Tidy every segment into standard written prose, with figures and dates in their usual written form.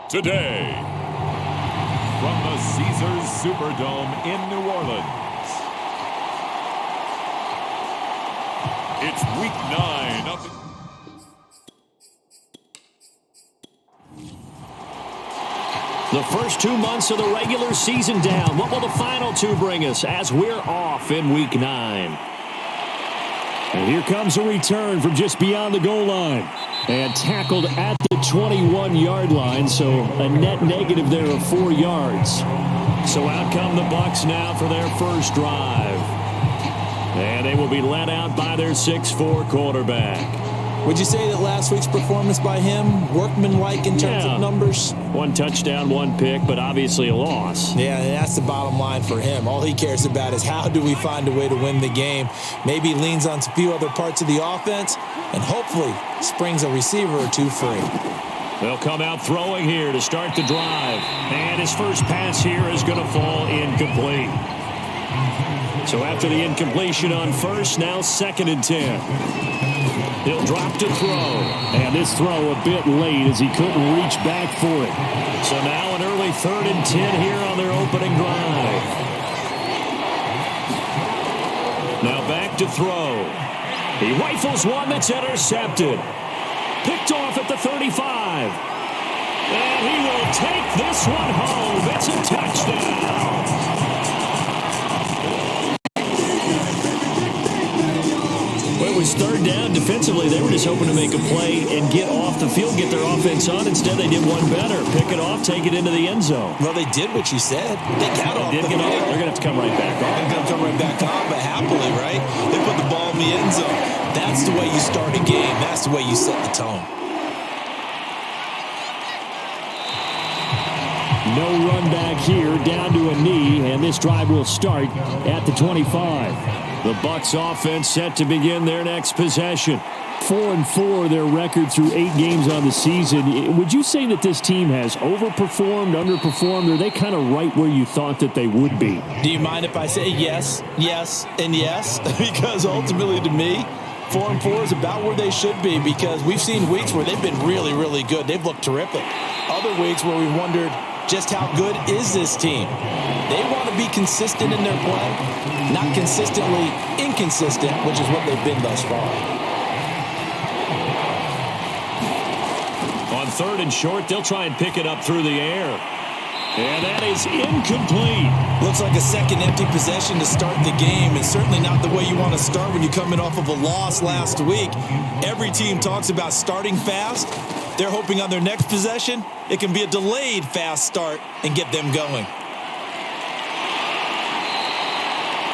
Today, from the Caesars Superdome in New Orleans, it's Week 9 of the first 2 months of the regular season down. What will the final two bring us as we're off in Week 9? And here comes a return from just beyond the goal line. And tackled at the 21-yard line, so a net negative there of 4 yards. So out come the Bucs now for their first drive. And they will be led out by their 6'4" quarterback. Would you say that last week's performance by him, workmanlike in terms of numbers? 1 touchdown, 1 pick, but obviously a loss. Yeah, and that's the bottom line for him. All he cares about is how do we find a way to win the game. Maybe leans on a few other parts of the offense and hopefully springs a receiver or two free. They'll come out throwing here to start the drive. And his first pass here is going to fall incomplete. So after the incompletion on first, now 2nd and 10. He'll drop to throw. And this throw a bit late as he couldn't reach back for it. So now an early 3rd and 10 here on their opening drive. Now back to throw. He rifles one that's intercepted. Picked off at the 35. And he will take this one home. It's a touchdown. Well, it was 3rd down. Defensively, they were just hoping to make a play and get off the field, get their offense on. Instead, they did one better. Pick it off, take it into the end zone. Well, they did what you said. They got off the field. They're going to have to come right back on. They're going to come right back on, but happily, right? They put the ball in the end zone. That's the way you start a game. That's the way you set the tone. No run back here, down to a knee, and this drive will start at the 25. The Bucs offense set to begin their next possession. 4-4 their record through 8 games on the season. Would you say that this team has overperformed, underperformed, or are they kind of right where you thought that they would be? Do you mind if I say yes, yes, and yes? Because ultimately to me, 4-4 is about where they should be, because we've seen weeks where they've been really, really good. They've looked terrific. Other weeks where we've wondered just how good is this team. They want to be consistent in their play, not consistently inconsistent, which is what they've been thus far. On 3rd and short, they'll try and pick it up through the air. And that is incomplete. Looks like a second empty possession to start the game, and certainly not the way you want to start when you're coming off of a loss last week. Every team talks about starting fast. They're hoping on their next possession, it can be a delayed fast start and get them going.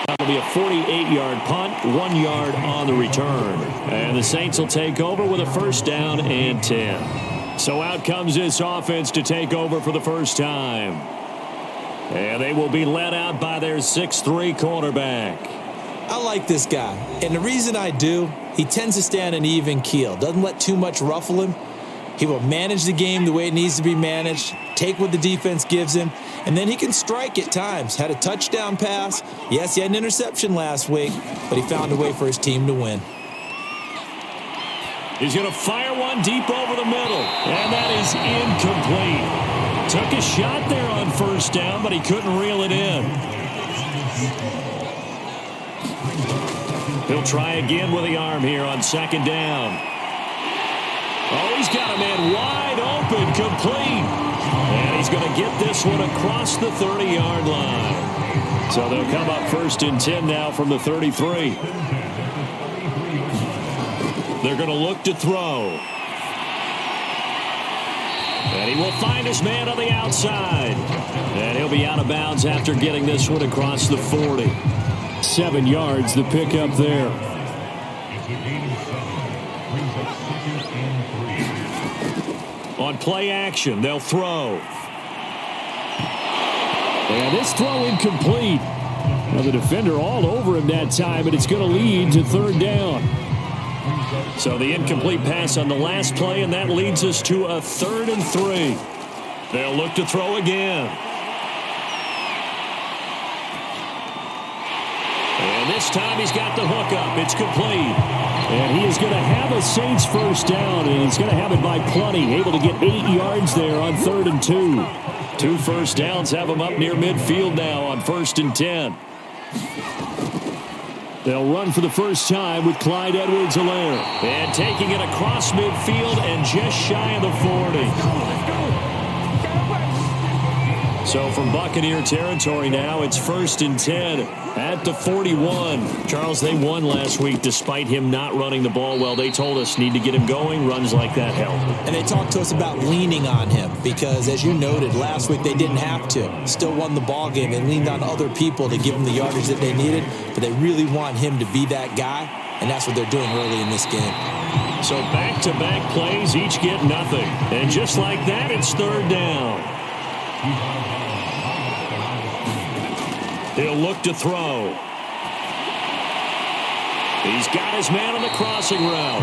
That'll be a 48-yard punt, 1 yard on the return. And the Saints will take over with a 1st down and 10. So out comes this offense to take over for the first time. And they will be led out by their 6'3" quarterback. I like this guy. And the reason I do, he tends to stay on an even keel. Doesn't let too much ruffle him. He will manage the game the way it needs to be managed, take what the defense gives him, and then he can strike at times. Had a touchdown pass. Yes, he had an interception last week, but he found a way for his team to win. He's going to fire one deep over the middle, and that is incomplete. Took a shot there on 1st down, but he couldn't reel it in. He'll try again with the arm here on 2nd down. Oh, he's got a man wide open, complete. And he's going to get this one across the 30-yard line. So they'll come up 1st and 10 now from the 33. They're going to look to throw. And he will find his man on the outside. And he'll be out of bounds after getting this one across the 40. 7 yards, the pickup there. On play action, they'll throw. And this throw incomplete. Now the defender all over him that time, but it's going to lead to 3rd down. So the incomplete pass on the last play, and that leads us to a 3rd and 3. They'll look to throw again. And this time he's got the hook up. It's complete. And he is going to have a Saints first down, and he's going to have it by plenty. Able to get 8 yards there on 3rd and 2. 2 first downs have him up near midfield now on 1st and 10. They'll run for the first time with Clyde Edwards-Helaire. And taking it across midfield and just shy of the 40. So from Buccaneer territory now, it's 1st and 10 at the 41. Charles, they won last week despite him not running the ball well. They told us need to get him going. Runs like that help. And they talked to us about leaning on him because, as you noted, last week they didn't have to. Still won the ball game. They leaned on other people to give them the yardage that they needed, but they really want him to be that guy, and that's what they're doing early in this game. So back-to-back plays, each get nothing. And just like that, it's 3rd down. He'll look to throw. He's got his man on the crossing route.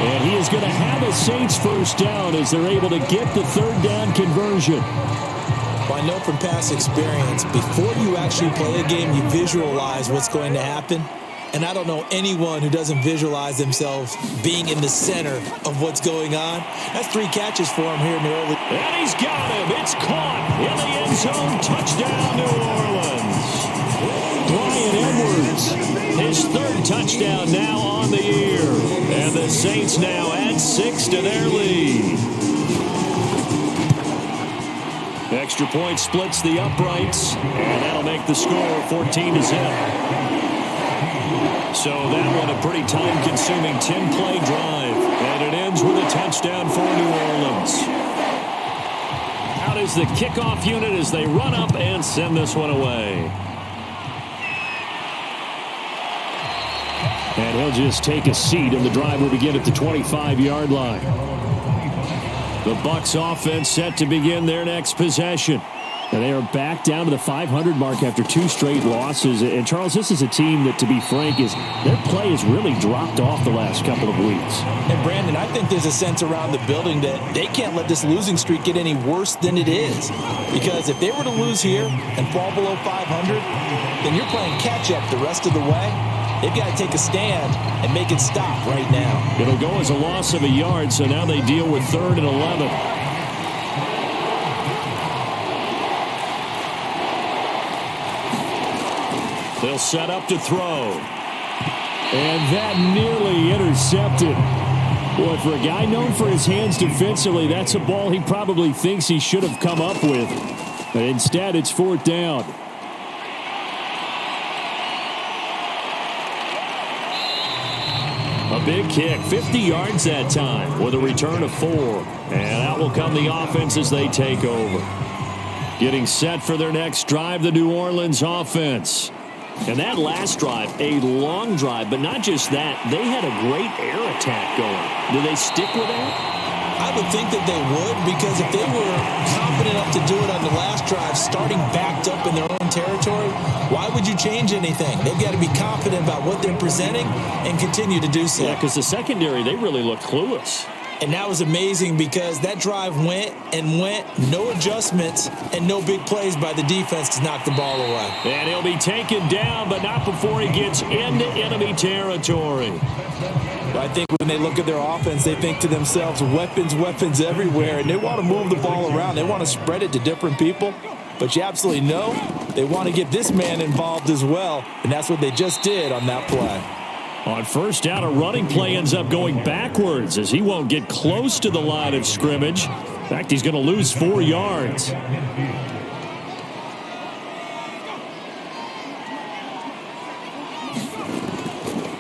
And he is going to have a Saints first down as they're able to get the 3rd down conversion. Well, I know from past experience, before you actually play a game, you visualize what's going to happen. And I don't know anyone who doesn't visualize themselves being in the center of what's going on. That's 3 catches for him here in the early. And he's got him. It's caught in the end zone. Touchdown, New Orleans. Clyde Edwards, his 3rd touchdown now on the year. And the Saints now add 6 to their lead. Extra point splits the uprights, and that'll make the score 14-0. So that one a pretty time-consuming 10-play drive, and it ends with a touchdown for New Orleans. Out is the kickoff unit as they run up and send this one away. And he'll just take a seat, and the drive will begin at the 25-yard line. The Bucs offense set to begin their next possession. And they are back down to the 500 mark after 2 straight losses. And, Charles, this is a team that, to be frank, their play has really dropped off the last couple of weeks. And, Brandon, I think there's a sense around the building that they can't let this losing streak get any worse than it is. Because if they were to lose here and fall below 500, then you're playing catch-up the rest of the way. They've got to take a stand and make it stop right now. It'll go as a loss of a yard, so now they deal with 3rd and 11. They'll set up to throw. And that nearly intercepted. Boy, for a guy known for his hands defensively, that's a ball he probably thinks he should have come up with. But instead, it's 4th down. A big kick, 50 yards that time with a return of 4. And out will come the offense as they take over. Getting set for their next drive, the New Orleans offense. And that last drive, a long drive, but not just that. They had a great air attack going. Do they stick with that? I would think that they would, because if they were confident enough to do it on the last drive, starting backed up in their own territory, why would you change anything? They've got to be confident about what they're presenting and continue to do so. Yeah, because the secondary, they really looked clueless. And that was amazing because that drive went and went, no adjustments and no big plays by the defense to knock the ball away. And he'll be taken down, but not before he gets into enemy territory. I think when they look at their offense, they think to themselves, weapons, weapons everywhere, and they want to move the ball around. They want to spread it to different people. But you absolutely know they want to get this man involved as well, and that's what they just did on that play. On 1st down, a running play ends up going backwards as he won't get close to the line of scrimmage. In fact, he's going to lose 4 yards.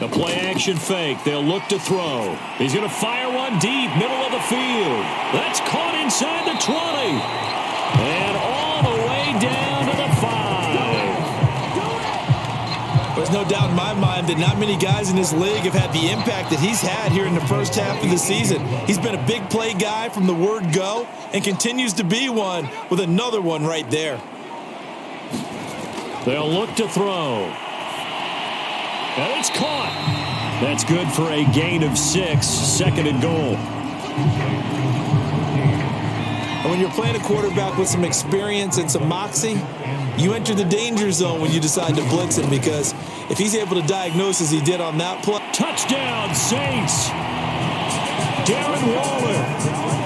The play-action fake. They'll look to throw. He's going to fire one deep, middle of the field. That's caught inside the 20. And all the way down to the 5. There's no doubt in my mind that not many guys in this league have had the impact that he's had here in the first half of the season. He's been a big play guy from the word go and continues to be one with another one right there. They'll look to throw. And it's caught. That's good for a gain of 6, 2nd and goal. And when you're playing a quarterback with some experience and some moxie, you enter the danger zone when you decide to blitz him, because if he's able to diagnose as he did on that play. Touchdown, Saints. Darren Waller,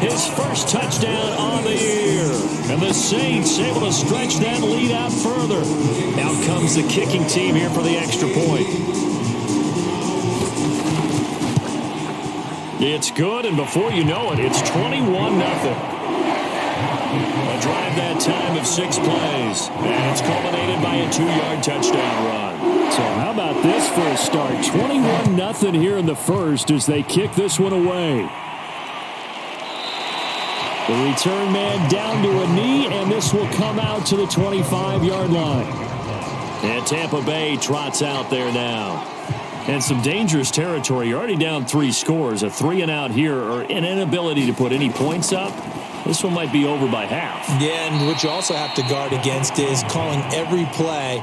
his first touchdown on the year. And the Saints able to stretch that lead out further. Out comes the kicking team here for the extra point. It's good, and before you know it, it's 21-0. A drive that time of 6 plays, and it's culminated by a 2-yard touchdown run. So how about this for a start? 21-0 here in the first as they kick this one away. The return man down to a knee, and this will come out to the 25-yard line. And Tampa Bay trots out there now. And some dangerous territory. You're already down 3 scores. A 3-and-out here, or an inability to put any points up. This one might be over by half. Yeah, and what you also have to guard against is calling every play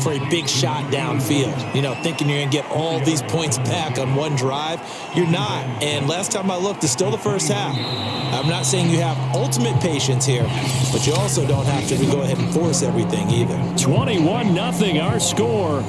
for a big shot downfield. You know, thinking you're going to get all these points back on one drive. You're not. And last time I looked, it's still the first half. I'm not saying you have ultimate patience here, but you also don't have to go ahead and force everything either. 21-0 our score.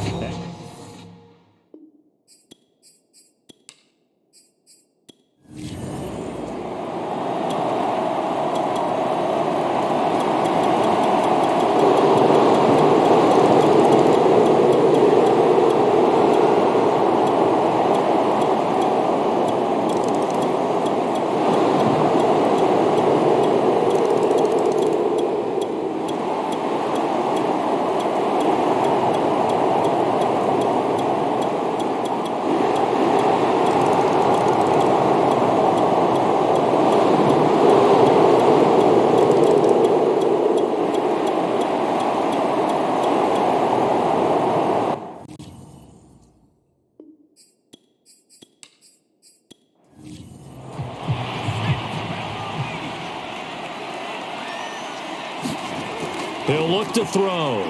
He'll look to throw.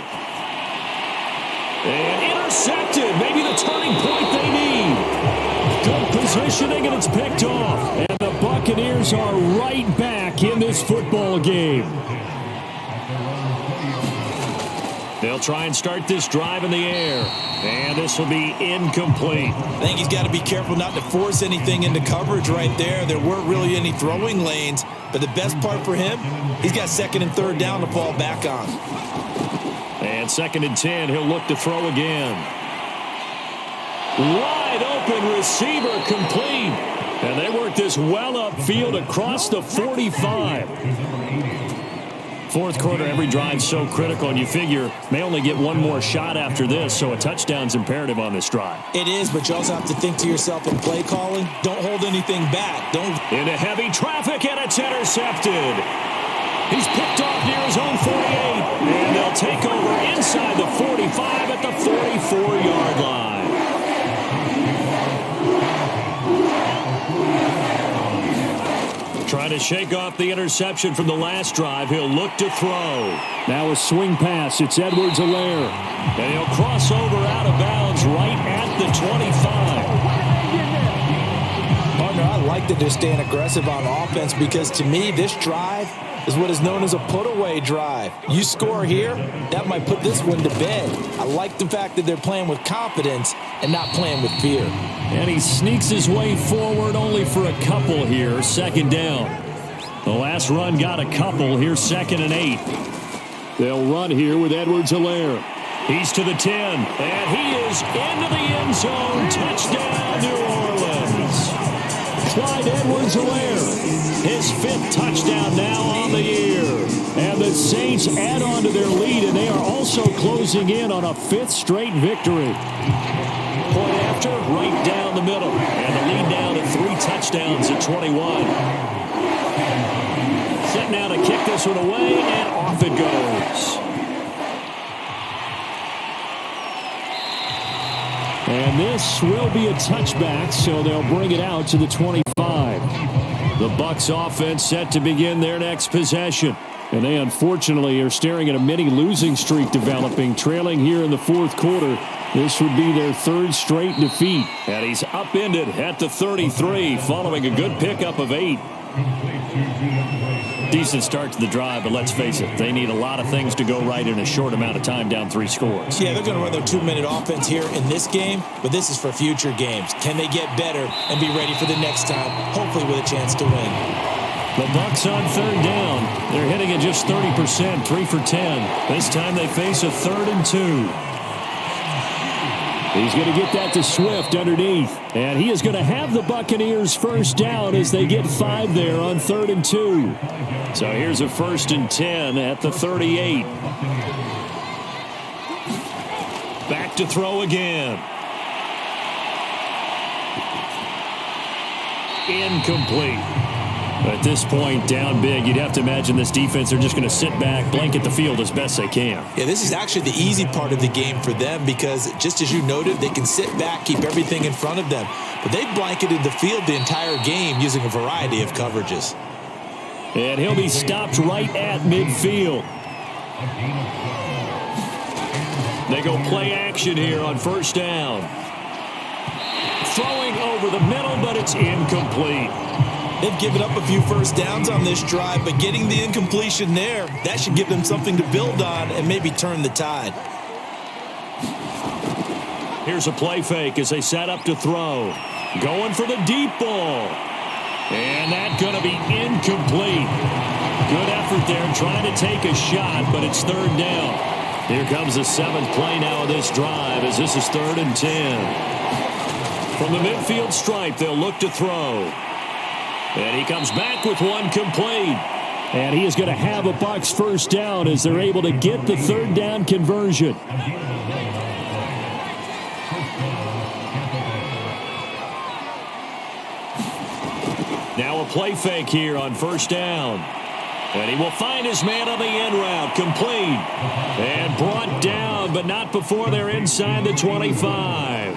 And intercepted. Maybe the turning point they need. Good positioning, and it's picked off. And the Buccaneers are right back in this football game. They'll try and start this drive in the air. And this will be incomplete. I think he's got to be careful not to force anything into coverage right there. There weren't really any throwing lanes. But the best part for him, he's got 2nd and 3rd down to fall back on. And 2nd and 10, he'll look to throw again. Wide open receiver complete. And they work this well upfield across the 45. Fourth quarter, every drive so critical, and you figure may only get one more shot after this, so a touchdown's imperative on this drive. It is, but you also have to think to yourself in play calling, don't hold anything back. Don't. Into heavy traffic, and it's intercepted. He's picked off near his own 48, and they'll take over inside the 45 at the 44-yard line. Trying to shake off the interception from the last drive. He'll look to throw. Now a swing pass. It's Edwards-Helaire. And he'll cross over out of bounds right at the 25. Partner, I like that they're staying aggressive on offense because to me, this drive is what is known as a put-away drive. You score here, that might put this one to bed. I like the fact that they're playing with confidence and not playing with fear. And he sneaks his way forward only for a couple here. 2nd down. The last run got a couple. Here's 2nd and 8. They'll run here with Edwards-Helaire. He's to the 10. And he is into the end zone. Touchdown, New Orleans. Clyde Edwards-Helaire. His 5th touchdown now on the year. And the Saints add on to their lead, and they are also closing in on a 5th straight victory. Point after, right down the middle. And the lead now to 3 touchdowns at 21. Set now to kick this one away, and off it goes. And this will be a touchback, so they'll bring it out to the 25. The Bucs offense set to begin their next possession. And they unfortunately are staring at a mini losing streak developing, trailing here in the 4th quarter. This would be their 3rd straight defeat. And he's upended at the 33 following a good pickup of 8. Decent start to the drive, but let's face it, they need a lot of things to go right in a short amount of time, down 3 scores. Yeah, they're going to run their 2-minute offense here in this game, but this is for future games. Can they get better and be ready for the next time, hopefully with a chance to win? The Bucs on 3rd down. They're hitting at just 30%, 3 for 10. This time they face a 3rd and 2. He's going to get that to Swift underneath. And he is going to have the Buccaneers first down as they get 5 there on 3rd and 2. So here's a 1st and 10 at the 38. Back to throw again. Incomplete. At this point, down big, you'd have to imagine this defense are just going to sit back, blanket the field as best they can. Yeah, this is actually the easy part of the game for them because, just as you noted, they can sit back, keep everything in front of them. But they've blanketed the field the entire game using a variety of coverages. And he'll be stopped right at midfield. They go play action here on 1st down. Throwing over the middle, but it's incomplete. They've given up a few first downs on this drive, but getting the incompletion there, that should give them something to build on and maybe turn the tide. Here's a play fake as they set up to throw. Going for the deep ball. And that's going to be incomplete. Good effort there trying to take a shot, but it's 3rd down. Here comes the 7th play now of this drive as this is 3rd and 10. From the midfield stripe, they'll look to throw. And he comes back with one complete. And he is going to have a Bucs first down as they're able to get the 3rd down conversion. Now a play fake here on 1st down. And he will find his man on the end route. Complete. And brought down, but not before they're inside the 25.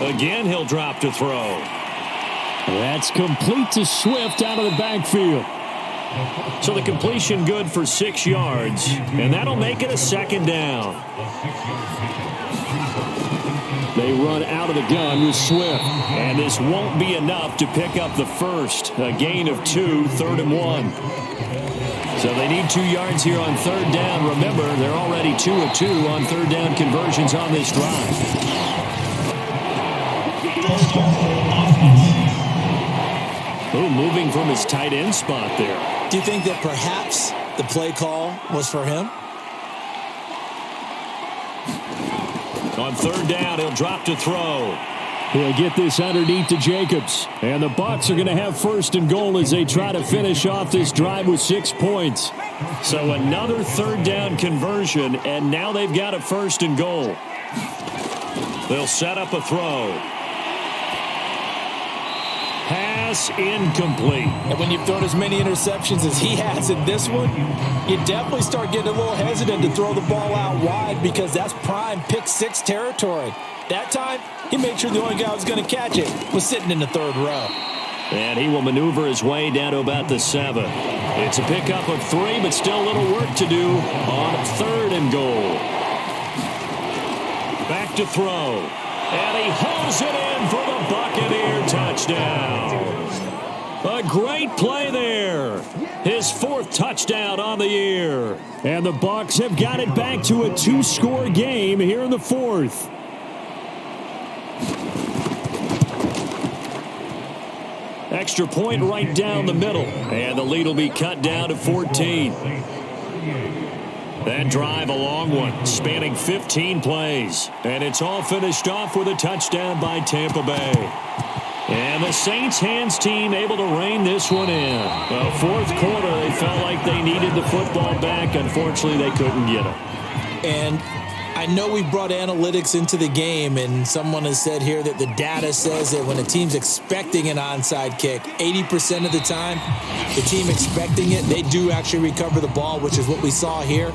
Again, he'll drop to throw. That's complete to Swift out of the backfield. So the completion good for 6 yards, and that'll make it a 2nd down. They run out of the gun with Swift. And this won't be enough to pick up the first. A gain of 2, 3rd and 1. So they need 2 yards here on 3rd down. Remember, they're already 2 of 2 on 3rd down conversions on this drive. Oh, moving from his tight end spot there. Do you think that perhaps the play call was for him? On 3rd down, he'll drop to throw. He'll get this underneath to Jacobs. And the Bucs are going to have 1st and goal as they try to finish off this drive with 6 points. So another 3rd down conversion, and now they've got a 1st and goal. They'll set up a throw. Pass incomplete. And when you've thrown as many interceptions as he has in this one, you definitely start getting a little hesitant to throw the ball out wide because that's prime pick 6 territory. That time, he made sure the only guy who was going to catch it was sitting in the 3rd row. And he will maneuver his way down to about the 7. It's a pickup of 3, but still a little work to do on 3rd and goal. Back to throw. And he hauls it in for the Buccaneer touchdown. A great play there. His 4th touchdown on the year. And the Bucs have got it back to a 2-score game here in the 4th. Extra point right down the middle. And the lead will be cut down to 14. That drive, a long one, spanning 15 plays. And it's all finished off with a touchdown by Tampa Bay. And the Saints hands team able to rein this one in. Well, 4th quarter, they felt like they needed the football back. Unfortunately, they couldn't get it. And I know we brought analytics into the game, and someone has said here that the data says that when a team's expecting an onside kick, 80% of the time, the team expecting it, they do actually recover the ball, which is what we saw here.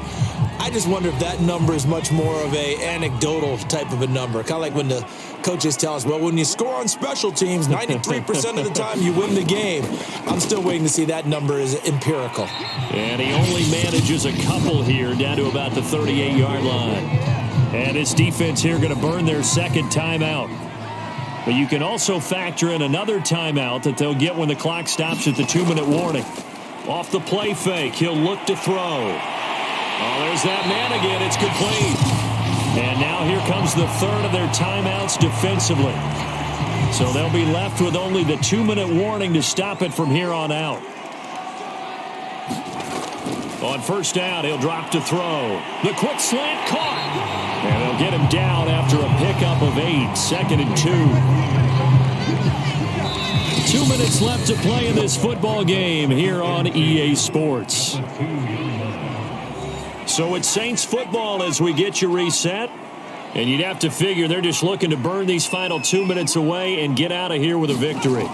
I just wonder if that number is much more of a anecdotal type of a number. Kind of like when the coaches tell us, well, when you score on special teams, 93% of the time you win the game. I'm still waiting to see that number is empirical. And he only manages a couple here down to about the 38-yard line. And his defense here going to burn their 2nd timeout. But you can also factor in another timeout that they'll get when the clock stops at the 2-minute warning. Off the play fake, he'll look to throw. Oh, there's that man again. It's complete. And now here comes the third of their timeouts defensively. So they'll be left with only the 2-minute warning to stop it from here on out. On first down, he'll drop to throw. The quick slant caught. And they'll get him down after a pickup of 8, 2nd and 2. 2 minutes left to play in this football game here on EA Sports. So it's Saints football as we get you reset. And you'd have to figure they're just looking to burn these final 2 minutes away and get out of here with a victory.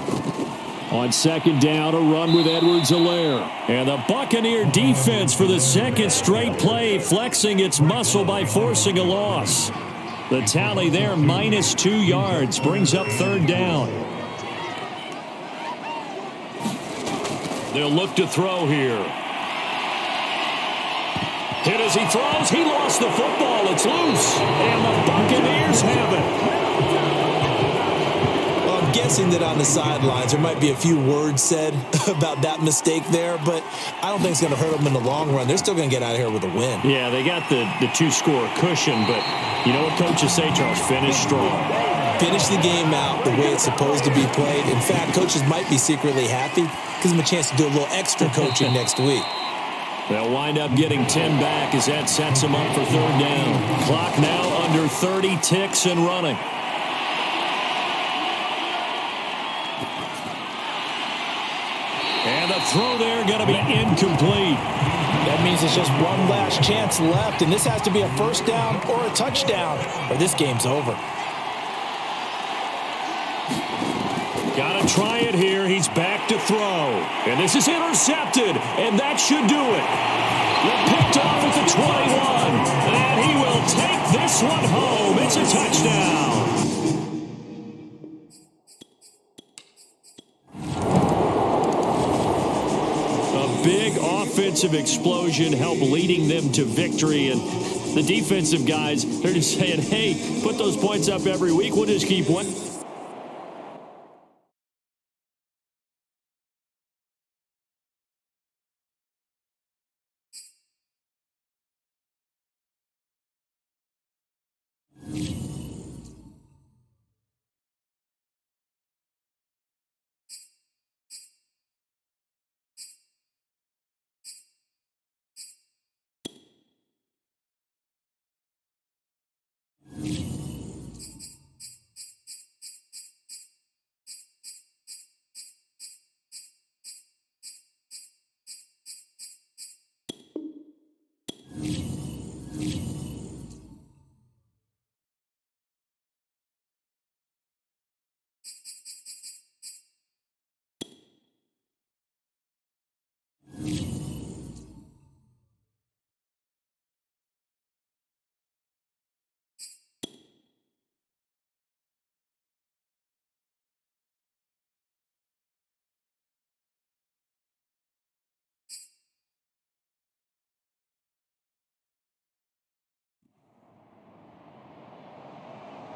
On second down, a run with Edwards-Helaire. And the Buccaneer defense for the second straight play, flexing its muscle by forcing a loss. The tally there, -2 yards, brings up third down. They'll look to throw here. Hit as he throws. He lost the football. It's loose. And the Buccaneers have it. I'm guessing that on the sidelines there might be a few words said about that mistake there, but I don't think it's going to hurt them in the long run. They're still going to get out of here with a win. Yeah, they got the 2-score cushion, but you know what coaches say, Charles? Finish strong. Finish the game out the way it's supposed to be played. In fact, coaches might be secretly happy. Gives them a chance to do a little extra coaching next week. They'll wind up getting 10 back as that sets them up for third down. Clock now under 30 ticks and running. And the throw there going to be incomplete. That means it's just one last chance left, and this has to be a first down or a touchdown, or this game's over. Got to try it here. He's back to throw. And this is intercepted, and that should do it. They're picked off at the 21, and he will take this one home. It's a touchdown. A big offensive explosion helped leading them to victory, and the defensive guys, they're just saying, hey, put those points up every week. We'll just keep one.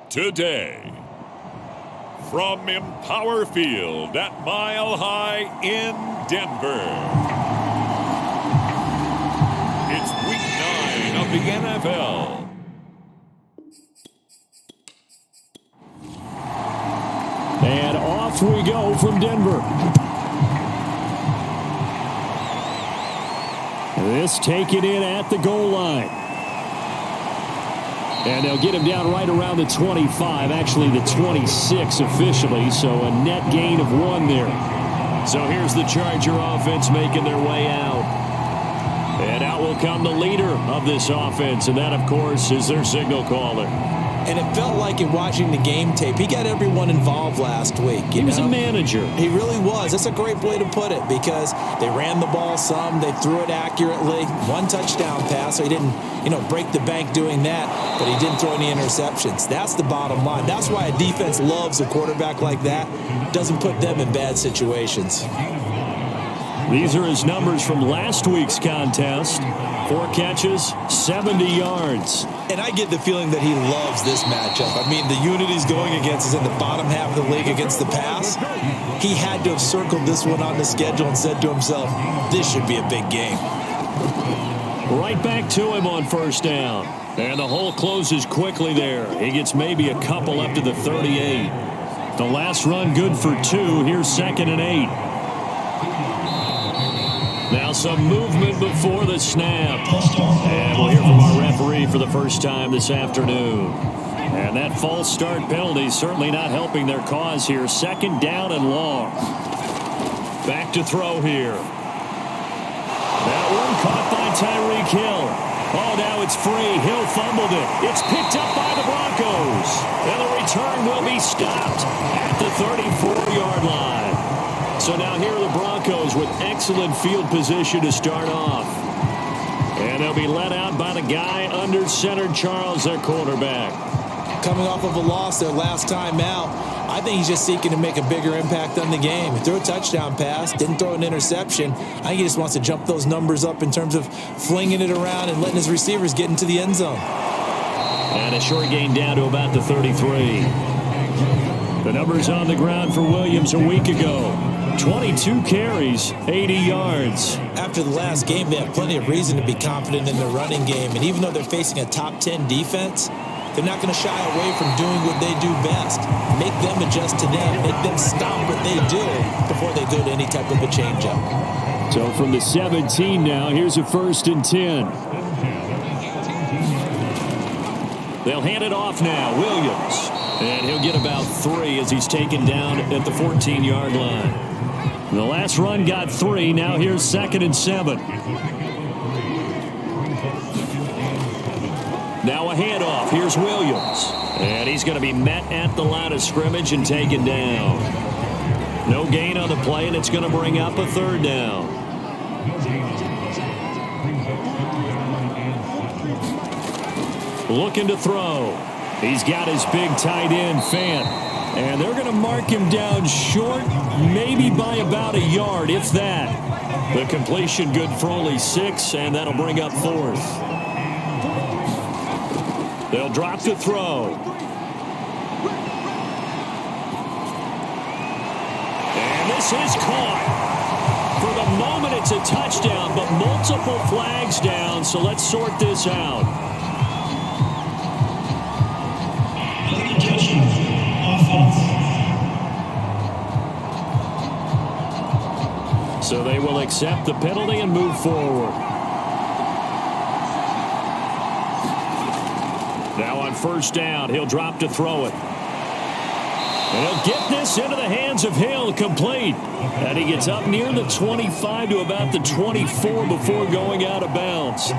Today, from Empower Field at Mile High in Denver, it's Week 9 of the NFL. And off we go from Denver. This taken in at the goal line. And they'll get him down right around the 25, actually the 26 officially, so a net gain of 1 there. So here's the Charger offense making their way out. And out will come the leader of this offense, and that, of course, is their signal caller. And it felt like in watching the game tape, he got everyone involved last week. He was a manager. He really was. That's a great way to put it because they ran the ball some. They threw it accurately. 1 touchdown pass, so he didn't, break the bank doing that, but he didn't throw any interceptions. That's the bottom line. That's why a defense loves a quarterback like that. Doesn't put them in bad situations. These are his numbers from last week's contest. 4 catches, 70 yards. And I get the feeling that he loves this matchup. I mean, the unit he's going against is in the bottom half of the league against the pass. He had to have circled this one on the schedule and said to himself, this should be a big game. Right back to him on first down. And the hole closes quickly there. He gets maybe a couple up to the 38. The last run good for 2. Here's 2nd and 8. Now some movement before the snap. And we'll hear from our referee for the first time this afternoon. And that false start penalty is certainly not helping their cause here. 2nd down and long. Back to throw here. That one caught by Tyreek Hill. Oh, now it's free. Hill fumbled it. It's picked up by the Broncos. And the return will be stopped at the 34-yard line. So now here are the Broncos with excellent field position to start off. And they'll be let out by the guy under center, Charles, their quarterback. Coming off of a loss their last time out, I think he's just seeking to make a bigger impact on the game. He threw a touchdown pass, didn't throw an interception. I think he just wants to jump those numbers up in terms of flinging it around and letting his receivers get into the end zone. And a short gain down to about the 33. The numbers on the ground for Williams a week ago. 22 carries, 80 yards. After the last game, they have plenty of reason to be confident in their running game. And even though they're facing a top 10 defense, they're not going to shy away from doing what they do best. Make them adjust to them. Make them stop what they do before they go to any type of a changeup. So from the 17 now, here's a 1st and 10. They'll hand it off now. Williams. And he'll get about 3 as he's taken down at the 14-yard line. The last run got 3. Now here's 2nd and 7. Now a handoff. Here's Williams. And he's going to be met at the line of scrimmage and taken down. No gain on the play, and it's going to bring up a 3rd down. Looking to throw. He's got his big tight end, Fant. And they're going to mark him down short, maybe by about a yard, if that. The completion good for only 6, and that'll bring up 4th. They'll drop the throw. And this is caught. For the moment, it's a touchdown, but multiple flags down, so let's sort this out. So they will accept the penalty and move forward. Now on 1st down, he'll drop to throw it. And he'll get this into the hands of Hill, complete. And he gets up near the 25 to about the 24 before going out of bounds.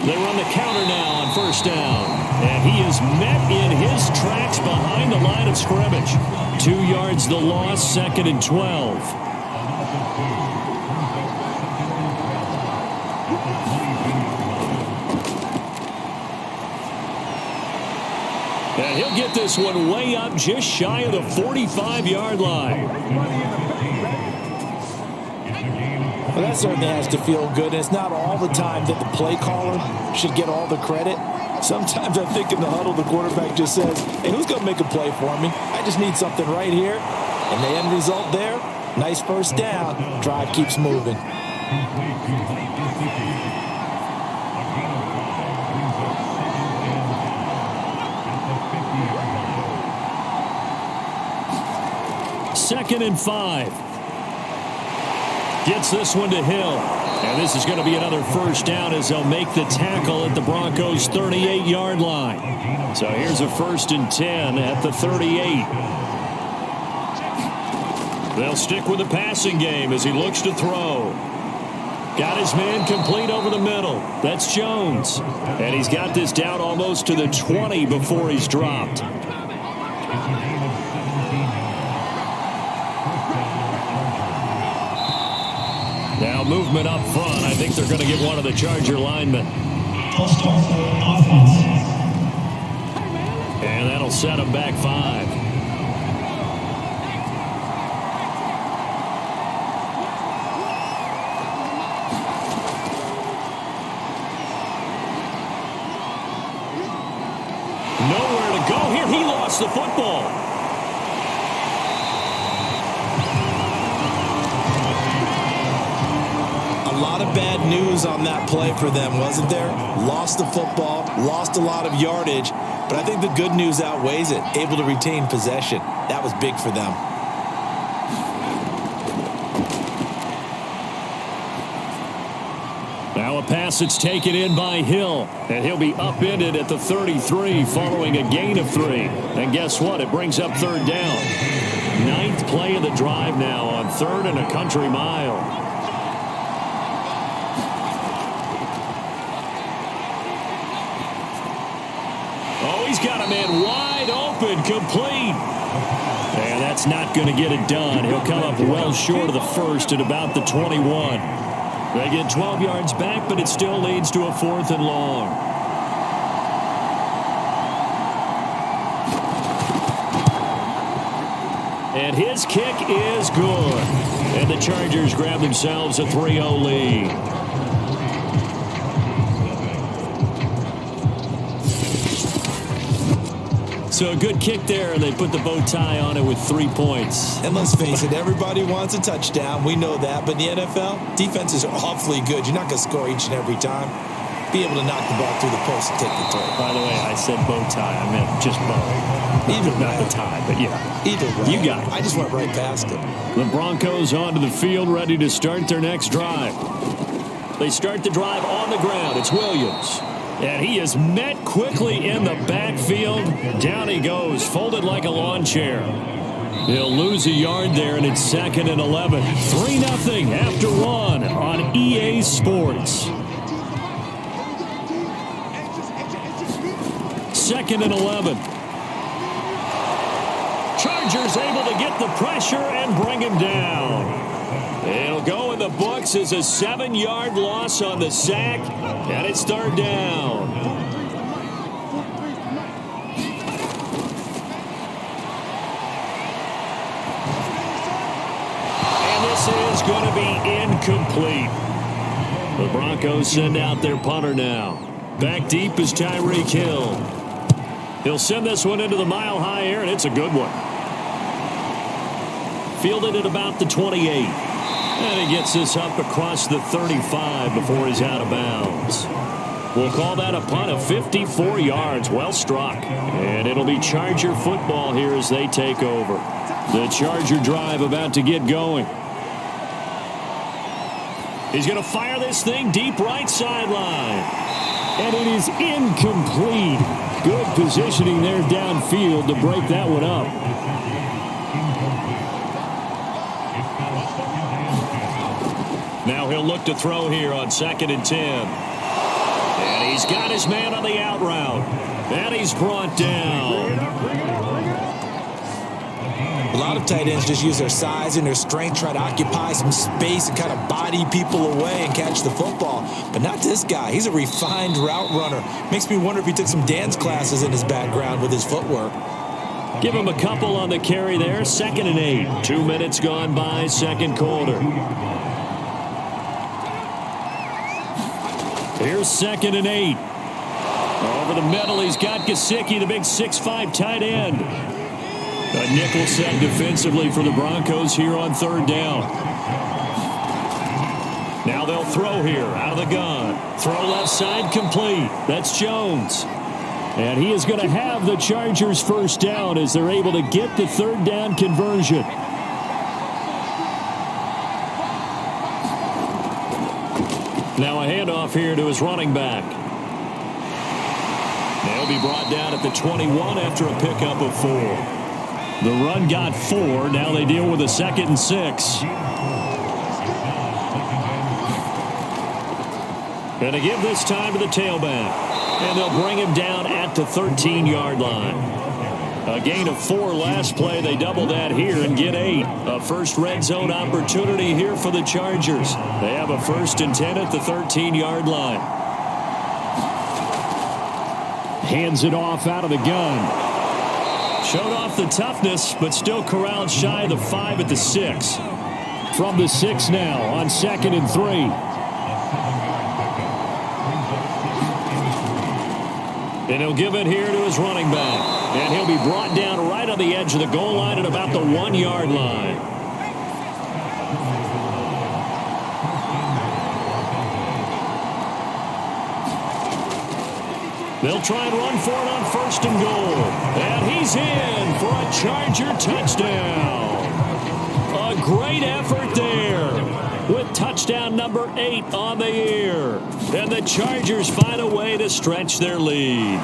They run the counter now on 1st down. And he is met in his tracks behind the line of scrimmage. 2 yards the loss, 2nd and 12. And he'll get this one way up just shy of the 45-yard line. Well, that certainly has to feel good. And it's not all the time that the play caller should get all the credit. Sometimes I think in the huddle, the quarterback just says, hey, who's going to make a play for me? I just need something right here. And the end result there, nice 1st down. Drive keeps moving. Second and 5. Gets this one to Hill. And this is going to be another 1st down as they'll make the tackle at the Broncos' 38-yard line. So here's a 1st and 10 at the 38. They'll stick with the passing game as he looks to throw. Got his man complete over the middle. That's Jones. And he's got this down almost to the 20 before he's dropped. Now movement up front. I think they're going to get one of the Charger linemen. And that'll set him back 5. Nowhere to go here. He lost the football. A lot of bad news on that play for them, wasn't there? Lost the football, lost a lot of yardage, but I think the good news outweighs it. Able to retain possession. That was big for them. Now a pass that's taken in by Hill, and he'll be upended at the 33 following a gain of 3. And guess what? It brings up 3rd down. 9th play of the drive now on 3rd and a country mile. Oh, he's got a man wide open, complete. And that's not going to get it done. He'll come up well short of the first at about the 21. They get 12 yards back, but it still leads to a 4th and long. And his kick is good. And the Chargers grab themselves a 3-0 lead. So a good kick there, and they put the bow tie on it with 3 points. And let's face it, everybody wants a touchdown. We know that. But in the NFL, defenses are awfully good. You're not going to score each and every time. Be able to knock the ball through the post and take the throw. By the way, I said bow tie. I meant just bow. Either way. Not the tie, but yeah. Either way. You got it. I just went right past it. The Broncos onto the field, ready to start their next drive. They start the drive on the ground. It's Williams. And he is met quickly in the backfield. Down he goes, folded like a lawn chair. He'll lose a yard there, and it's 2nd and 11. 3-0 after 1 on EA Sports. 2nd and 11. Chargers able to get the pressure and bring him down. It'll go in the books as a 7-yard loss on the sack, and it's 3rd down. And this is going to be incomplete. The Broncos send out their punter now. Back deep is Tyreek Hill. He'll send this one into the mile-high air, and it's a good one. Fielded at about the 28. And he gets this up across the 35 before he's out of bounds. We'll call that a punt of 54 yards. Well struck. And it'll be Charger football here as they take over. The Charger drive about to get going. He's going to fire this thing deep right sideline. And it is incomplete. Good positioning there downfield to break that one up. Now he'll look to throw here on 2nd and 10. And he's got his man on the out route. And he's brought down. A lot of tight ends just use their size and their strength, try to occupy some space and kind of body people away and catch the football. But not this guy. He's a refined route runner. Makes me wonder if he took some dance classes in his background with his footwork. Give him a couple on the carry there. 2nd and 8. 2 minutes gone by, second quarter. Here's 2nd and 8. Over the middle, he's got Gesicki, the big 6'5" tight end. A nickel set defensively for the Broncos here on 3rd down. Now they'll throw here out of the gun. Throw left side complete. That's Jones. And he is going to have the Chargers first down as they're able to get the 3rd down conversion. Now a handoff here to his running back. They'll be brought down at the 21 after a pickup of 4. The run got 4. Now they deal with a 2nd and 6. And to give this time to the tailback. And they'll bring him down at the 13-yard line. A gain of 4 last play. They double that here and get 8. A first red zone opportunity here for the Chargers. They have a 1st and 10 at the 13-yard line. Hands it off out of the gun. Showed off the toughness, but still corralled shy of the 5 at the 6. From the 6 now on 2nd and 3. And he'll give it here to his running back. And he'll be brought down right on the edge of the goal line at about the 1-yard line. They'll try and run for it on 1st and goal. And he's in for a Charger touchdown. A great effort there with touchdown number 8 on the year. And the Chargers find a way to stretch their lead.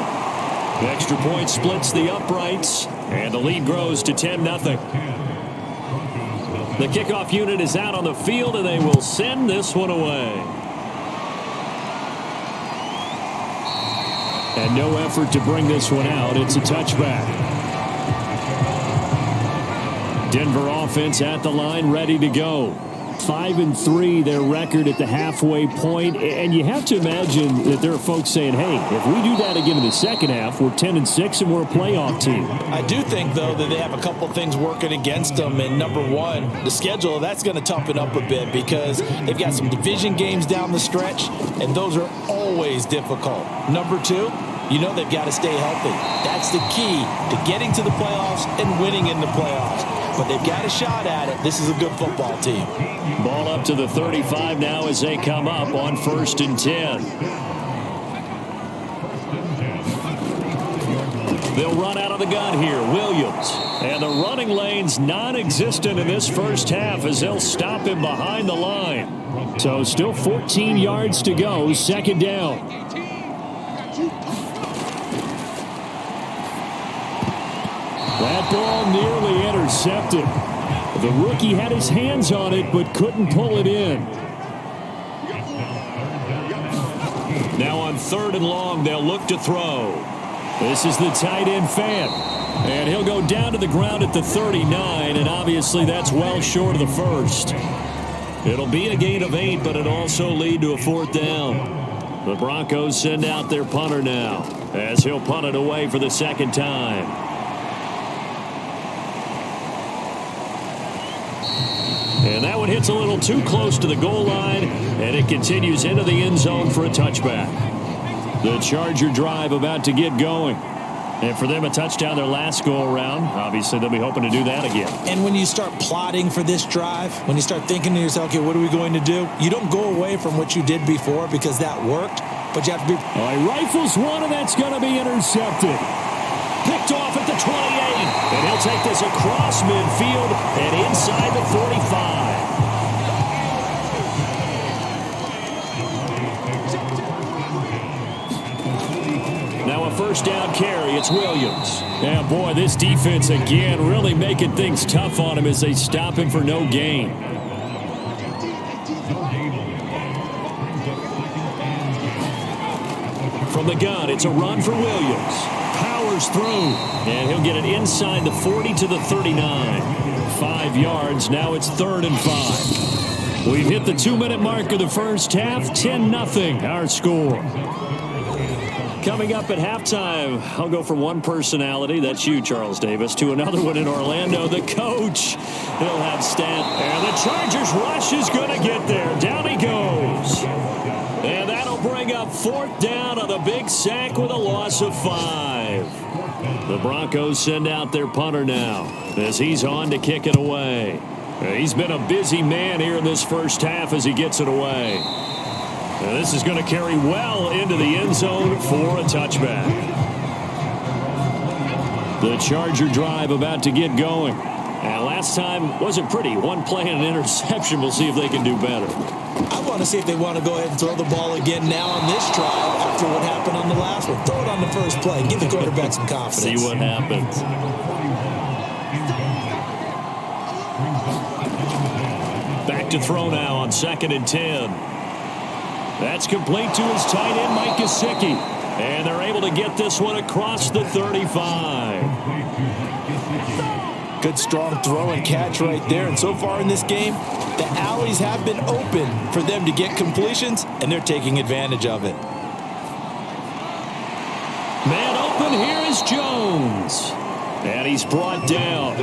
The extra point splits the uprights, and the lead grows to 10-0. The kickoff unit is out on the field, and they will send this one away. And no effort to bring this one out. It's a touchback. Denver offense at the line, ready to go. 5-3, their record at the halfway point. And you have to imagine that there are folks saying, hey, if we do that again in the second half, we're 10-6 and we're a playoff team. I do think, though, that they have a couple things working against them. And number one, the schedule, that's going to toughen up a bit because they've got some division games down the stretch, and those are always difficult. Number two, you know they've got to stay healthy. That's the key to getting to the playoffs and winning in the playoffs. But they've got a shot at it. This is a good football team. Ball up to the 35 now as they come up on 1st and 10. They'll run out of the gun here. Williams. And the running lane's non-existent in this first half as they'll stop him behind the line. So still 14 yards to go. 2nd down. That ball nearly intercepted. The rookie had his hands on it but couldn't pull it in. Now on 3rd and long, they'll look to throw. This is the tight end fan. And he'll go down to the ground at the 39, and obviously that's well short of the first. It'll be a gain of 8, but it'll also lead to a 4th down. The Broncos send out their punter now as he'll punt it away for the 2nd time. And that one hits a little too close to the goal line, and it continues into the end zone for a touchback. The Charger drive about to get going. And for them, a touchdown their last go-around. Obviously, they'll be hoping to do that again. And when you start plotting for this drive, when you start thinking to yourself, okay, what are we going to do? You don't go away from what you did before because that worked, but you have to be... All right, rifles one, and that's going to be intercepted. Picked off at the 28, and he'll take this across midfield and inside the 45. Now a 1st down carry. It's Williams. Yeah, boy, this defense again really making things tough on him as they stop him for no gain. From the gun, it's a run for Williams. Powers through, and he'll get it inside the 40 to the 39. 5 yards. Now it's 3rd and 5. We've hit the 2-minute mark of the first half. 10-0 our score. Coming up at halftime, I'll go from one personality, that's you, Charles Davis, to another one in Orlando, the coach. He'll have Stan. And the Chargers rush is going to get there. Down he goes. And that'll bring up 4th down on the big sack with a loss of 5. The Broncos send out their punter now as he's on to kick it away. He's been a busy man here in this first half as he gets it away. And this is going to carry well into the end zone for a touchback. The Charger drive about to get going. And last time wasn't pretty. One play and an interception. We'll see if they can do better. I want to see if they want to go ahead and throw the ball again now on this drive after what happened on the last one. Throw it on the first play. Give the quarterback some confidence. See what happens. Back to throw now on 2nd and 10. That's complete to his tight end, Mike Gesicki. And they're able to get this one across the 35. Good, strong throw and catch right there. And so far in this game, the alleys have been open for them to get completions, and they're taking advantage of it. Man is Jones. And he's brought down.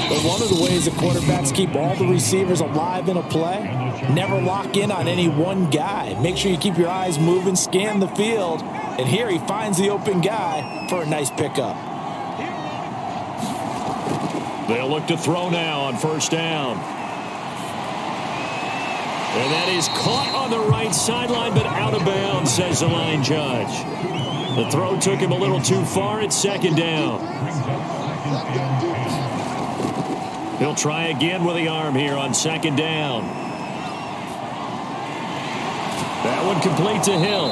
But one of the ways that quarterbacks keep all the receivers alive in a play, never lock in on any one guy. Make sure you keep your eyes moving, scan the field, and here he finds the open guy for a nice pickup. They'll look to throw now on first down. And that is caught on the right sideline, but out of bounds, says the line judge. The throw took him a little too far. It's second down. He'll try again with the arm here on second down. That one complete to Hill.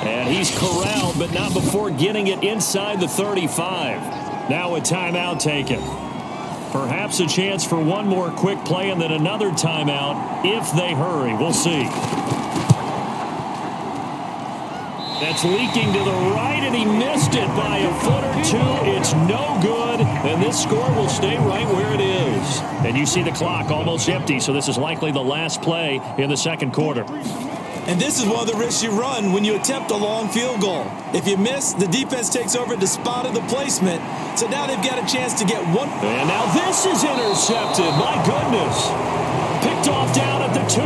And he's corralled, but not before getting it inside the 35. Now a timeout taken. Perhaps a chance for one more quick play and then another timeout if they hurry. We'll see. That's leaking to the right, and he missed it by a foot or two. It's no good, and this score will stay right where it is. And you see the clock almost empty, so this is likely the last play in the second quarter. And this is one of the risks you run when you attempt a long field goal. If you miss, the defense takes over at the spot of the placement. So now they've got a chance to get one. And now this is intercepted. My goodness. Picked off down at the 2.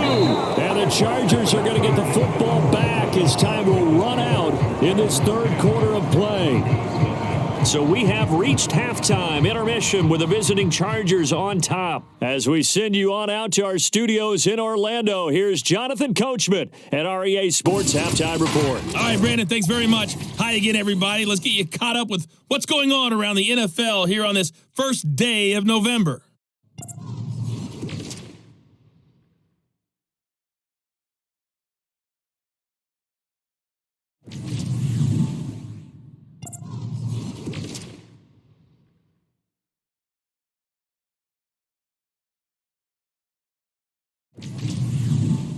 And the Chargers are going to get the football back as time will run out in this third quarter of play. So we have reached halftime intermission with the visiting Chargers on top. As we send you on out to our studios in Orlando, here's Jonathan Coachman at REA Sports Halftime Report. All right, Brandon, thanks very much. Hi again, everybody. Let's get you caught up with what's going on around the NFL here on this first day of November.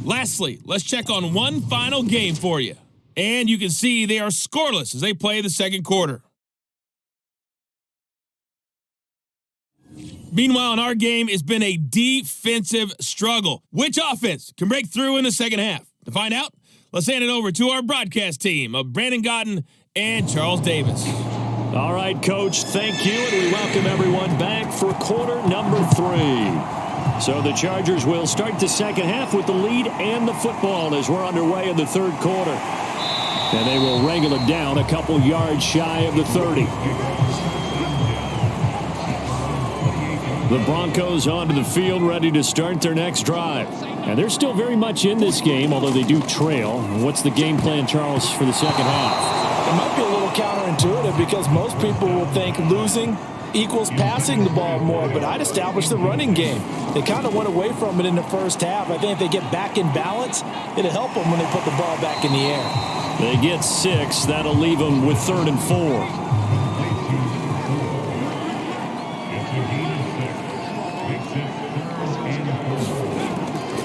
Lastly, let's check on one final game for you. And you can see they are scoreless as they play the second quarter. Meanwhile, in our game, it's been a defensive struggle. Which offense can break through in the second half? To find out, let's hand it over to our broadcast team of Brandon Godden and Charles Davis. All right, Coach, thank you, and we welcome everyone back for quarter number 3. So the Chargers will start the second half with the lead and the football as we're underway in the third quarter. And they will wrangle it down a couple yards shy of the 30. The Broncos onto the field ready to start their next drive. And they're still very much in this game, although they do trail. What's the game plan, Charles, for the second half? It might be a little counterintuitive because most people will think losing equals passing the ball more, but I'd establish the running game. They kind of went away from it in the first half. I think if they get back in balance, it'll help them when they put the ball back in the air. They get 6. That'll leave them with 3rd and 4.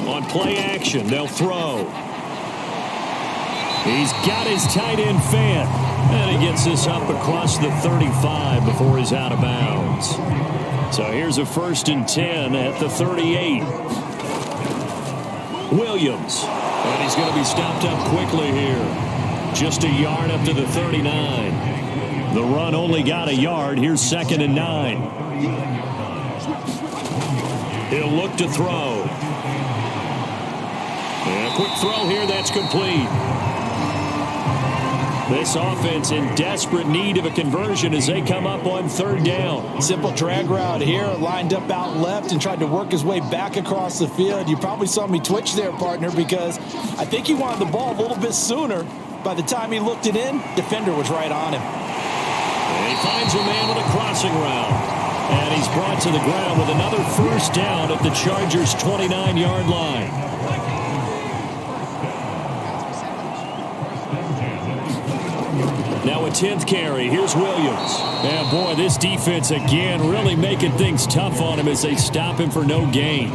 On play action, they'll throw. He's got his tight end fan. And he gets this up across the 35 before he's out of bounds. So here's a 1st and 10 at the 38. Williams. And he's going to be stopped up quickly here. Just a yard up to the 39. The run only got a yard. Here's 2nd and 9. He'll look to throw. And a quick throw here. That's complete. This offense in desperate need of a conversion as they come up on 3rd down. Simple drag route here, lined up out left and tried to work his way back across the field. You probably saw me twitch there, partner, because I think he wanted the ball a little bit sooner. By the time he looked it in, defender was right on him. And he finds a man with a crossing route. And he's brought to the ground with another 1st down at the Chargers' 29-yard line. Now a 10th carry. Here's Williams. And boy, this defense again really making things tough on him as they stop him for no gain.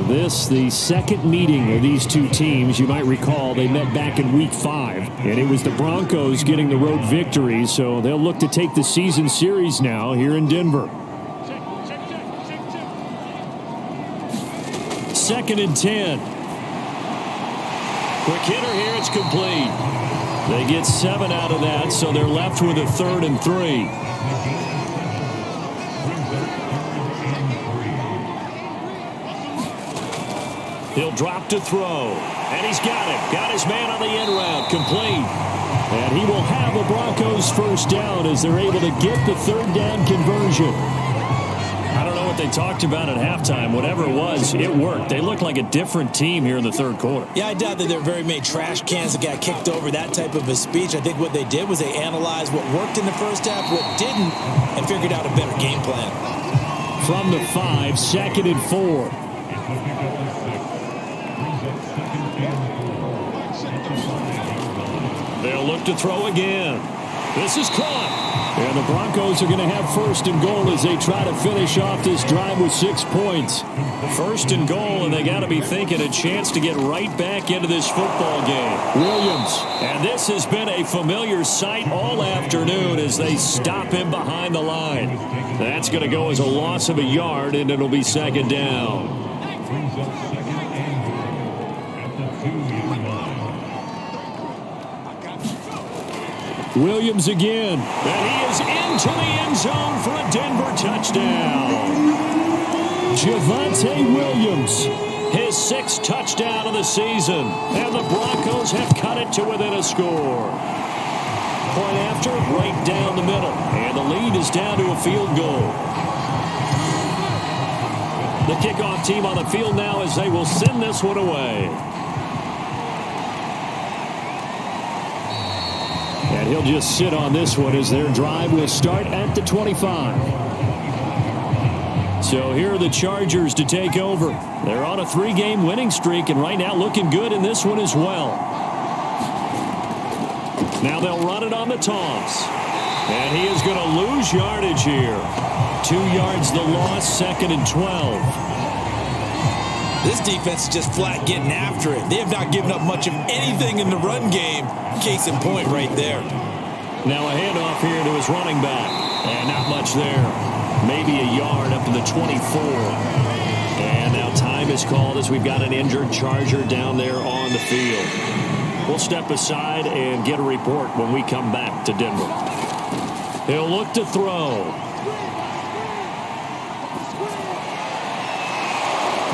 This, the second meeting of these two teams. You might recall they met back in Week 5. And it was the Broncos getting the road victory. So they'll look to take the season series now here in Denver. 2nd and 10. Quick hitter here. It's complete. They get 7 out of that, so they're left with a 3rd and 3. He'll drop to throw. And he's got it. Got his man on the end route. Complete. And he will have the Broncos first down as they're able to get the 3rd down conversion. I don't know what they talked about at halftime. Whatever it was, it worked. They looked like a different team here in the 3rd quarter. Yeah, I doubt that there were very many trash cans that got kicked over, that type of a speech. I think what they did was they analyzed what worked in the first half, what didn't, and figured out a better game plan. From the 5, 2nd and 4. They'll look to throw again. This is caught. And the Broncos are going to have 1st and goal as they try to finish off this drive with 6 points. 1st and goal, and they got to be thinking a chance to get right back into this football game. Williams. And this has been a familiar sight all afternoon as they stop him behind the line. That's going to go as a loss of a yard, and it'll be 2nd down. Williams again. And he is into the end zone for a Denver touchdown. Javonte Williams. His 6th touchdown of the season. And the Broncos have cut it to within a score. Point after, right down the middle. And the lead is down to a field goal. The kickoff team on the field now as they will send this one away. And he'll just sit on this one as their drive will start at the 25. So here are the Chargers to take over. They're on a 3-game winning streak and right now looking good in this one as well. Now they'll run it on the toss. And he is going to lose yardage here. 2 yards the loss, 2nd and 12. This defense is just flat getting after it. They have not given up much of anything in the run game. Case in point right there. Now a handoff here to his running back. And not much there. Maybe a yard up to the 24. And now time is called as we've got an injured Charger down there on the field. We'll step aside and get a report when we come back to Denver. He'll look to throw.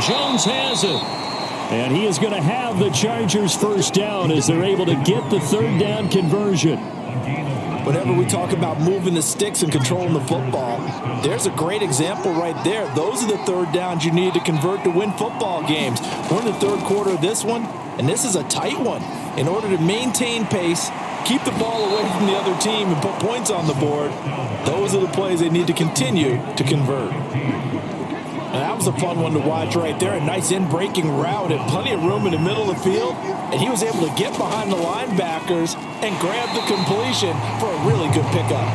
Jones has it. And he is going to have the Chargers first down as they're able to get the 3rd down conversion. Whenever we talk about moving the sticks and controlling the football, there's a great example right there. Those are the 3rd downs you need to convert to win football games. We're in the 3rd quarter of this one, and this is a tight one. In order to maintain pace, keep the ball away from the other team, and put points on the board, those are the plays they need to continue to convert. And that was a fun one to watch right there. A nice in-breaking route and plenty of room in the middle of the field. And he was able to get behind the linebackers and grab the completion for a really good pickup.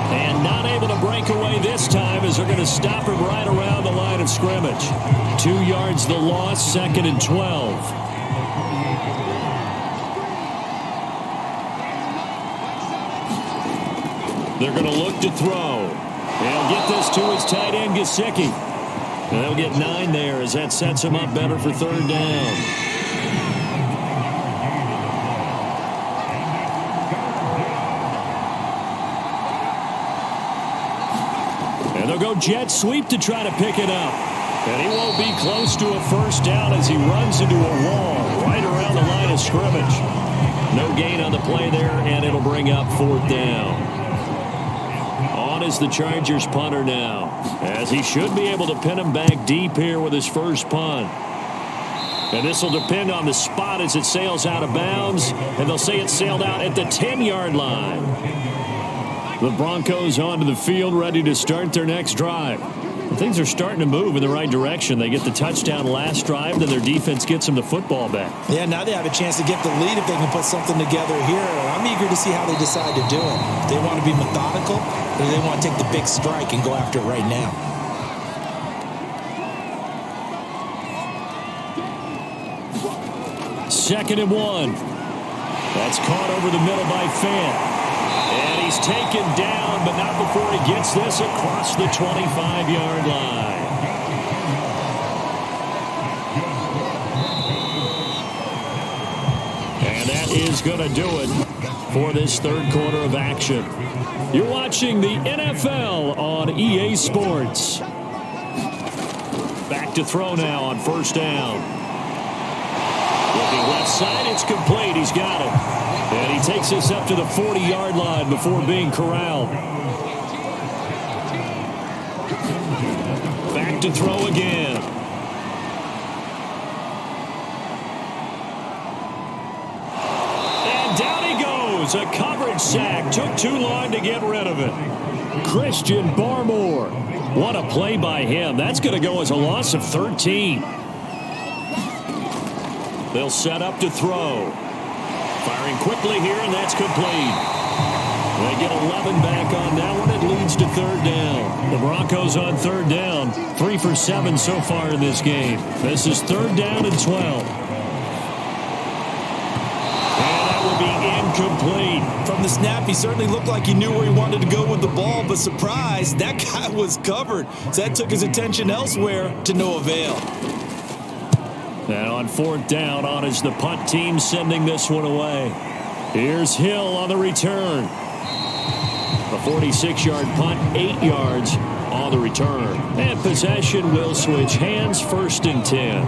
And not able to break away this time as they're going to stop him right around the line of scrimmage. 2 yards the loss, 2nd and 12. They're going to look to throw. They'll get this to his tight end, Gesicki. And they'll get 9 there as that sets him up better for 3rd down. And they'll go jet sweep to try to pick it up. And he won't be close to a first down as he runs into a wall right around the line of scrimmage. No gain on the play there, and it'll bring up 4th down. On is the Chargers punter now, as he should be able to pin him back deep here with his first punt. And this will depend on the spot as it sails out of bounds, and they'll say it sailed out at the 10-yard line. The Broncos onto the field ready to start their next drive. Things are starting to move in the right direction. They get the touchdown last drive, then their defense gets them the football back. Yeah, now they have a chance to get the lead if they can put something together here. I'm eager to see how they decide to do it. Do they want to be methodical, or do they want to take the big strike and go after it right now? Second and 1. That's caught over the middle by Fant. And he's taken down, but not before he gets this across the 25-yard line. And that is going to do it. for this third quarter of action. You're watching the NFL on EA Sports. Back to throw now on first down. Looking left side, it's complete. He's got it. And he takes us up to the 40-yard line before being corralled. Back to throw again. And down he goes. A coverage sack. Took too long to get rid of it. Christian Barmore. What a play by him. That's going to go as a loss of 13. They'll set up to throw. Firing quickly here, and that's complete. They get 11 back on that one. It leads to third down. The Broncos on third down. 3 for 7 so far in this game. This is third down and 12. And that will be incomplete. From the snap, he certainly looked like he knew where he wanted to go with the ball, but surprise, that guy was covered. So that took his attention elsewhere to no avail. And on fourth down, on is the punt team sending this one away. Here's Hill on the return. A 46-yard punt, 8 yards on the return. And possession will switch hands, first and 10.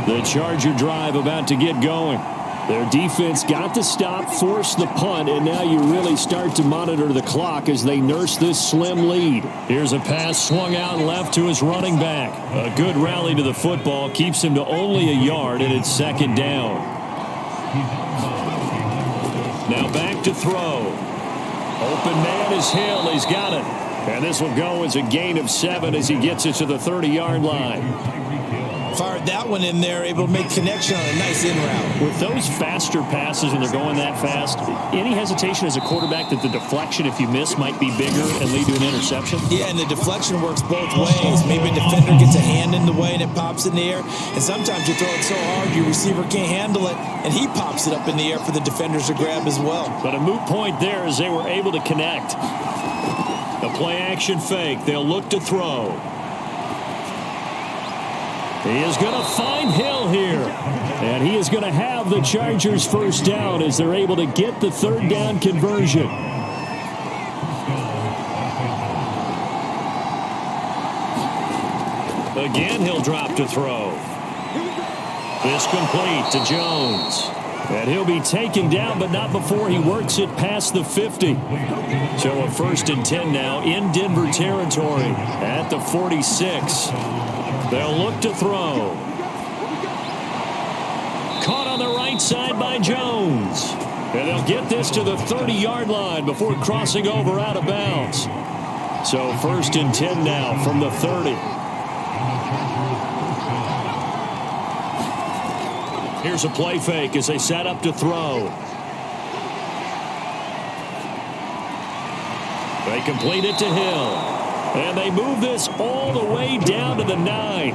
The Charger drive about to get going. Their defense got the stop, forced the punt, and now you really start to monitor the clock as they nurse this slim lead. Here's a pass swung out left to his running back. A good rally to the football keeps him to only a yard, and it's second down. Now back to throw. Open man is Hill. He's got it. And this will go as a gain of 7 as he gets it to the 30-yard line. Fired that one in there, able to make connection on a nice in route. With those faster passes when they're going that fast, any hesitation as a quarterback that the deflection, if you miss, might be bigger and lead to an interception? Yeah, and the deflection works both ways. Maybe a defender gets a hand in the way and it pops in the air. And sometimes you throw it so hard your receiver can't handle it, and he pops it up in the air for the defenders to grab as well. But a moot point there as they were able to connect. A play-action fake. They'll look to throw. He is going to find Hill here. And he is going to have the Chargers first down as they're able to get the third down conversion. Again, he'll drop to throw. This complete to Jones. And he'll be taken down, but not before he works it past the 50. So a first and 10 now in Denver territory at the 46. They'll look to throw. Caught on the right side by Jones. And they'll get this to the 30-yard line before crossing over out of bounds. So first and 10 now from the 30. Here's a play fake as they set up to throw. They complete it to Hill. And they move this all the way down to the 9.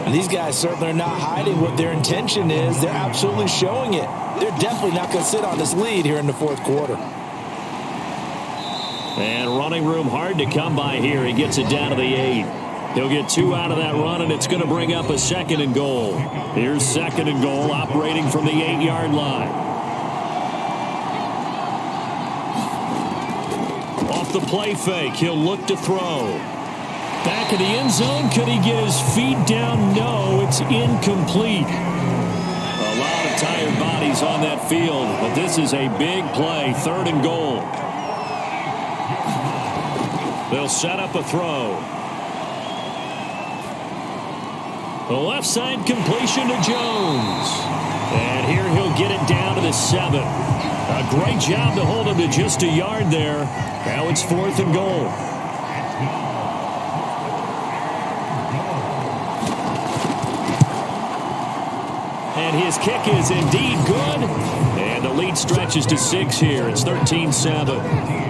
And these guys certainly are not hiding what their intention is. They're absolutely showing it. They're definitely not going to sit on this lead here in the fourth quarter. And running room hard to come by here. He gets it down to the 8. He'll get 2 out of that run, and it's going to bring up a second and goal. Here's second and goal, operating from the 8-yard line. Off the play fake, he'll look to throw. Back of the end zone, could he get his feet down? No, it's incomplete. A lot of tired bodies on that field, but this is a big play, third and goal. They'll set up a throw. The left side completion to Jones. And here he'll get it down to the 7. A great job to hold him to just a yard there. Now it's fourth and goal. And his kick is indeed good. And the lead stretches to 6 here. It's 13-7.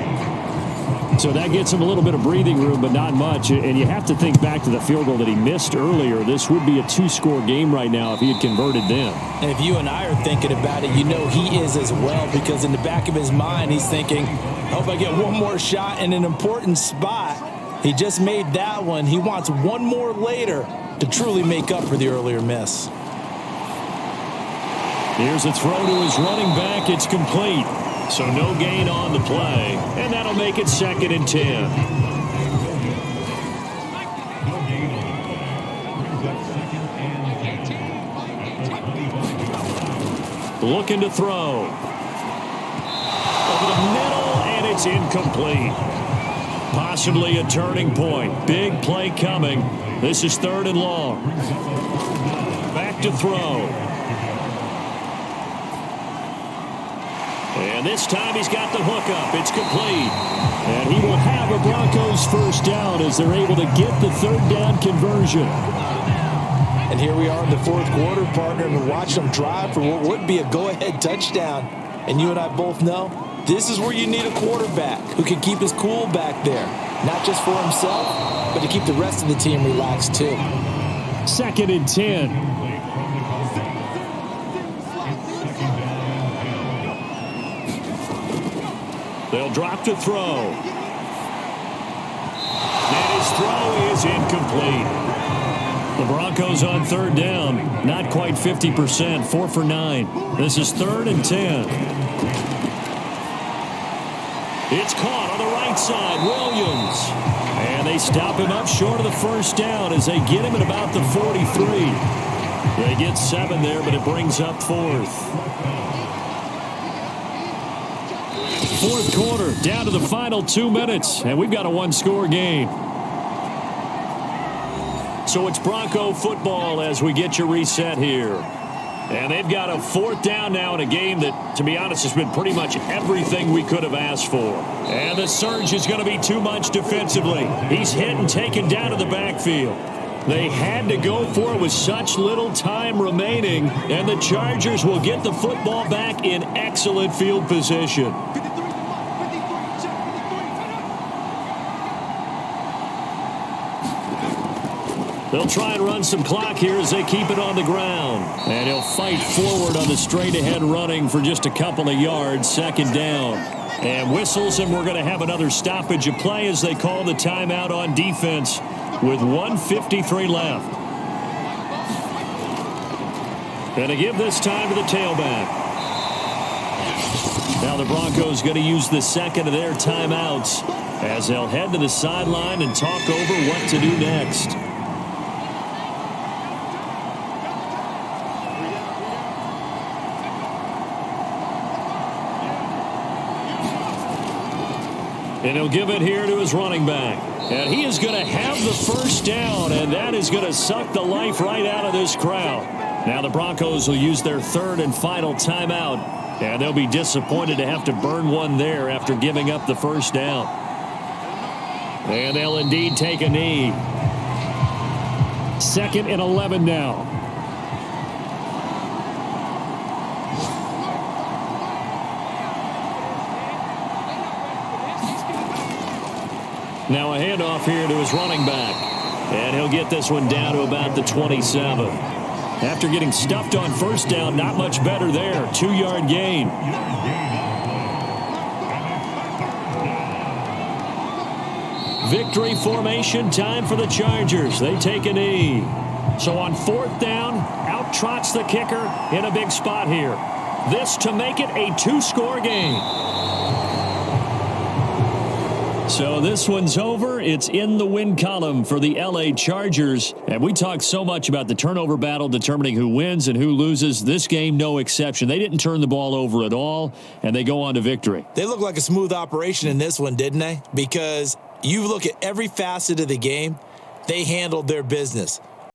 So that gets him a little bit of breathing room, but not much. And you have to think back to the field goal that he missed earlier. This would be a 2-score game right now if he had converted then. And if you and I are thinking about it, you know he is as well, because in the back of his mind, he's thinking, I hope I get one more shot in an important spot. He just made that one. He wants one more later to truly make up for the earlier miss. Here's a throw to his running back. It's complete. So no gain on the play, and that'll make it 2nd and 10. Looking to throw. Over the middle, and it's incomplete. Possibly a turning point. Big play coming. This is 3rd and long. Back to throw. And this time he's got the hook up. It's complete. And he will have a Broncos first down as they're able to get the 3rd down conversion. And here we are in the 4th quarter, partner, and watch them drive for what would be a go-ahead touchdown. And you and I both know this is where you need a quarterback who can keep his cool back there. Not just for himself, but to keep the rest of the team relaxed too. 2nd and 10. They'll drop to throw. And his throw is incomplete. The Broncos on 3rd down. Not quite 50%. 4 for 9. This is 3rd and 10. It's caught on the right side. Williams. And they stop him up short of the first down as they get him at about the 43. They get 7 there, but it brings up 4th. 4th quarter, down to the final 2 minutes, and we've got a 1-score game. So it's Bronco football as we get you reset here. And they've got a 4th down now in a game that, to be honest, has been pretty much everything we could have asked for. And the surge is going to be too much defensively. He's hit and taken down to the backfield. They had to go for it with such little time remaining, and the Chargers will get the football back in excellent field position. They'll try and run some clock here as they keep it on the ground. And he'll fight forward on the straight-ahead running for just a couple of yards, 2nd down. And whistles, and we're going to have another stoppage of play as they call the timeout on defense with 1:53 left. And to give this time to the tailback. Now the Broncos going to use the 2nd of their timeouts as they'll head to the sideline and talk over what to do next. And he'll give it here to his running back. And he is going to have the first down, and that is going to suck the life right out of this crowd. Now the Broncos will use their 3rd and final timeout, and they'll be disappointed to have to burn one there after giving up the first down. And they'll indeed take a knee. 2nd and 11 now. Now a handoff here to his running back. And he'll get this one down to about the 27. After getting stuffed on first down, not much better there. 2-yard gain. Victory formation time for the Chargers. They take a knee. So on 4th down, out trots the kicker in a big spot here. This to make it a 2-score game. So this one's over. It's in the win column for the LA Chargers. And we talked so much about the turnover battle determining who wins and who loses. This game, no exception. They didn't turn the ball over at all, and they go on to victory. They look like a smooth operation in this one, didn't they? Because you look at every facet of the game, they handled their business.